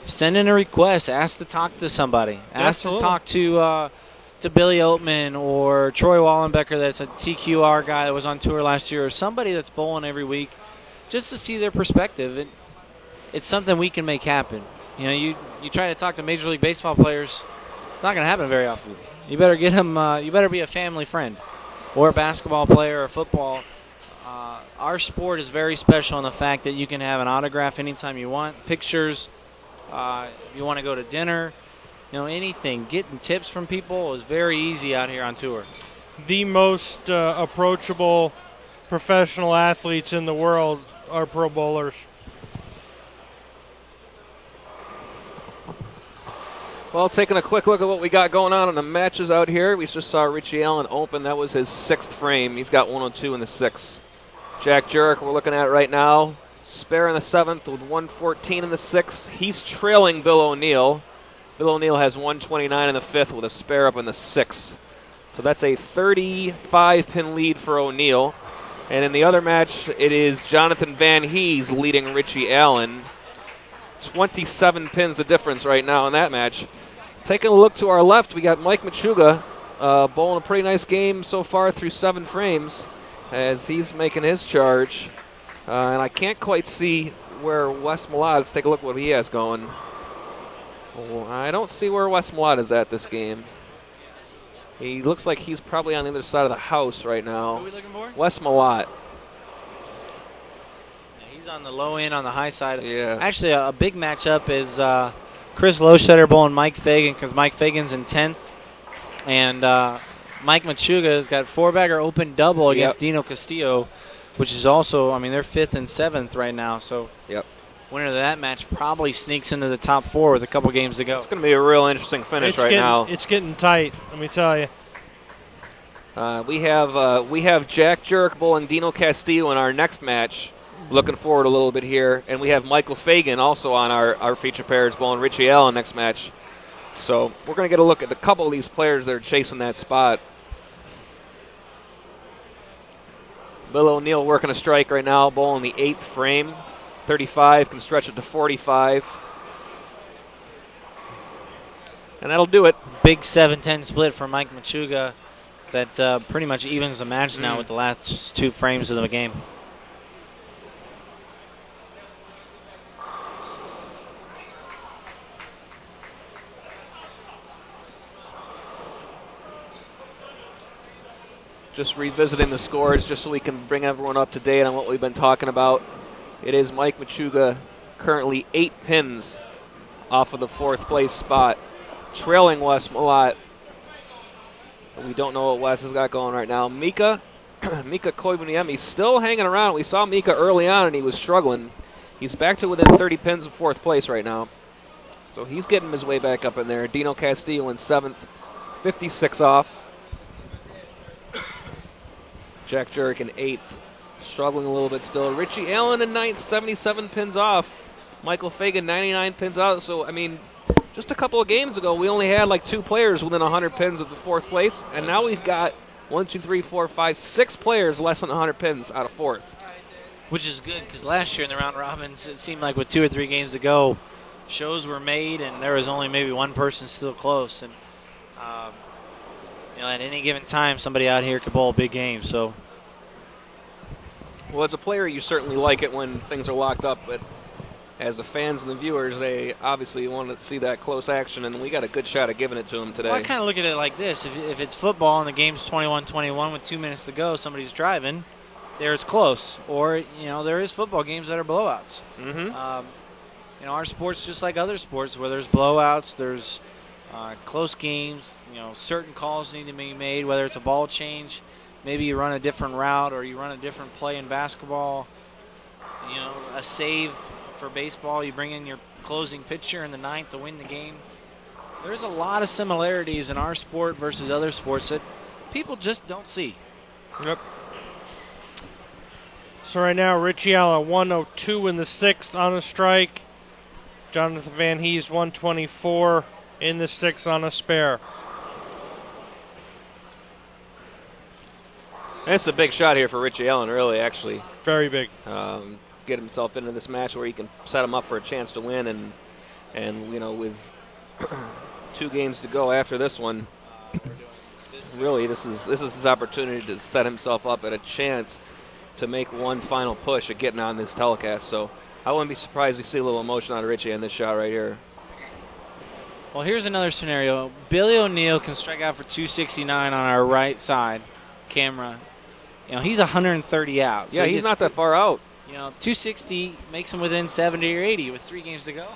send in a request. Ask to talk to somebody. Ask Absolutely. to talk to Billy Oatman or Troy Wallenbecker, that's a TQR guy that was on tour last year, or somebody that's bowling every week, just to see their perspective. It's something we can make happen. You try to talk to Major League Baseball players, it's not going to happen very often. You better get them. You better be a family friend, or a basketball player, or football. Our sport is very special in the fact that you can have an autograph anytime you want, pictures. If you want to go to dinner, anything. Getting tips from people is very easy out here on tour. The most approachable professional athletes in the world are pro bowlers. Well, taking a quick look at what we got going on in the matches out here. We just saw Richie Allen open. That was his 6th frame. He's got 102 in the 6th. Jack Jurek we're looking at right now. Spare in the 7th with 114 in the 6th. He's trailing Bill O'Neill. Bill O'Neill has 129 in the 5th with a spare up in the 6th. So that's a 35-pin lead for O'Neill. And in the other match, it is Jonathan Van Hees leading Richie Allen. 27 pins the difference right now in that match. Taking a look to our left, we got Mike Machuga bowling a pretty nice game so far through 7 frames as he's making his charge. And I can't quite see where Wes Millard, let's take a look at what he has going. I don't see where Wes Millard is at this game. He looks like he's probably on the other side of the house right now. Who are we looking for? Wes Millard. He's on the low end, on the high side. Yeah. Actually, a big matchup is Chris Loschetter bowling Mike Fagan, because Mike Fagan's in 10th. And Mike Machuga has got 4-bagger open double against Dino Castillo, which is also, they're 5th and 7th right now. So winner of that match probably sneaks into the top 4 with a couple games to go. It's going to be a real interesting finish now. It's getting tight, let me tell you. We have Jack Jurek bowling Dino Castillo in our next match. Looking forward a little bit here. And we have Michael Fagan also on our feature pairs bowling Richie Allen next match. So we're going to get a look at a couple of these players that are chasing that spot. Bill O'Neill working a strike right now, bowling the 8th frame. 35, can stretch it to 45. And that'll do it. Big 7-10 split for Mike Machuga that pretty much evens the match now with the last 2 frames of the game. Just revisiting the scores just so we can bring everyone up to date on what we've been talking about. It is Mike Machuga currently 8 pins off of the 4th place spot, trailing Wes Millard. We don't know what Wes has got going right now. Mika Koivuniemi still hanging around. We saw Mika early on and he was struggling. He's back to within 30 pins of 4th place right now. So he's getting his way back up in there. Dino Castillo in 7th, 56 off. Jack Jurek in 8th, struggling a little bit still. Richie Allen in 9th, 77 pins off. Michael Fagan, 99 pins out. So, just a couple of games ago, we only had like 2 players within 100 pins of the 4th place. And now we've got 6 players less than 100 pins out of 4th. Which is good, because last year in the round robins, it seemed like with 2 or 3 games to go, shows were made and there was only maybe one person still close. And at any given time, somebody out here could bowl a big game. So, well, as a player, you certainly like it when things are locked up. But as the fans and the viewers, they obviously want to see that close action, and we got a good shot at giving it to them today. Well, I kind of look at it like this: if it's football and the game's 21-21 with 2 minutes to go, somebody's driving, it's close. Or there is football games that are blowouts. Mm-hmm. Our sport's just like other sports where there's blowouts, there's close games. Certain calls need to be made, whether it's a ball change, maybe you run a different route or you run a different play in basketball. A save for baseball, you bring in your closing pitcher in the 9th to win the game. There's a lot of similarities in our sport versus other sports that people just don't see. Yep. So right now, Richie Allen 102 in the 6th on a strike. Jonathan Van Hees 124 in the 6th on a spare. It's a big shot here for Richie Allen, really, actually. Very big. Get himself into this match where he can set him up for a chance to win. And And, with 2 games to go after this one, really, this is his opportunity to set himself up at a chance to make one final push at getting on this telecast. So I wouldn't be surprised if we see a little emotion out of Richie in this shot right here. Well, here's another scenario. Billy O'Neill can strike out for 269 on our right side camera. He's 130 out. So yeah, he's not that far out. 260 makes him within 70 or 80 with 3 games to go.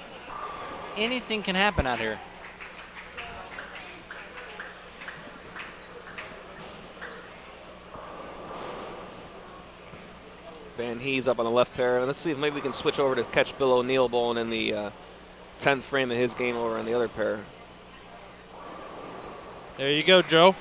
Anything can happen out here. Van Hees up on the left pair. And let's see if maybe we can switch over to catch Bill O'Neill bowling in the 10th frame of his game over on the other pair. There you go, Joe.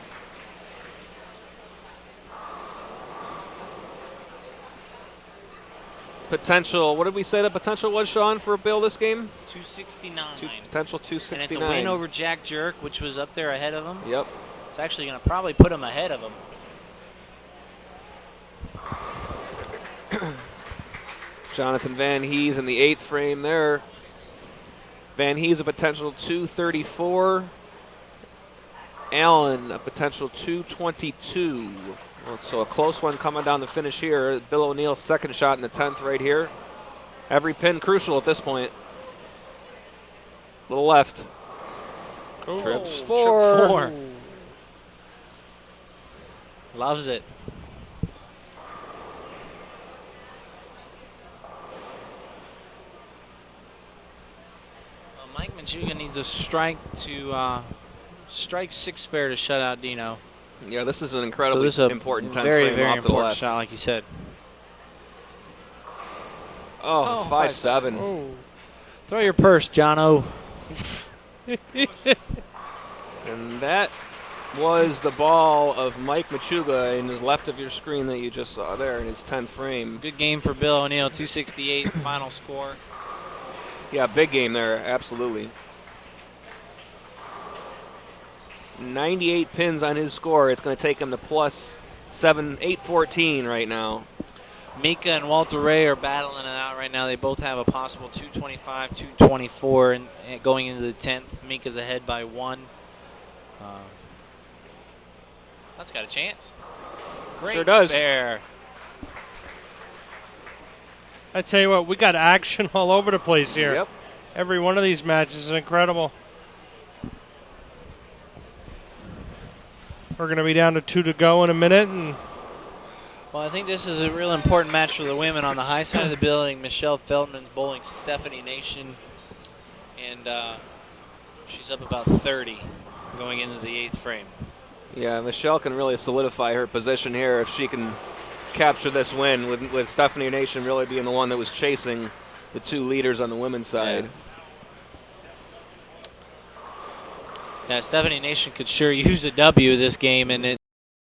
Potential, what did we say the potential was, Sean, for Bill this game? 269. Potential 269. And it's a win over Jack Jerk, which was up there ahead of him. Yep. It's actually going to probably put him ahead of him. Jonathan Van Hees in the 8th frame there. Van Hees a potential 234. Allen a potential 222. So a close one coming down the finish here. Bill O'Neill's second shot in the 10th right here. Every pin crucial at this point. Little left. Oh, Trips 4. Trip 4. Loves it. Well, Mike Machuga needs a strike to strike 6 spare to shut out Dino. Yeah, this is an incredibly important 10th very, frame very off to the important left. shot, like you said. Oh, 5-7. Oh. Throw your purse, Jono. And that was the ball of Mike Machuga in his left of your screen that you just saw there in his 10th frame. Good game for Bill O'Neill, 268 final score. Yeah, big game there, absolutely. 98 pins on his score. It's going to take him to plus 814 right now. Mika and Walter Ray are battling it out right now. They both have a possible 225, 224 and going into the 10th. Mika's ahead by 1. That's got a chance. Great Sure does. spare. I tell you what, we got action all over the place here. Yep. Every one of these matches is incredible. We're going to be down to 2 to go in a minute. And Well, I think this is a real important match for the women. On the high side of the building, Michelle Feldman's bowling Stephanie Nation, and she's up about 30 going into the 8th frame. Yeah, Michelle can really solidify her position here if she can capture this win, with Stephanie Nation really being the one that was chasing the 2 leaders on the women's side. Yeah, Stephanie Nation could sure use a W this game, and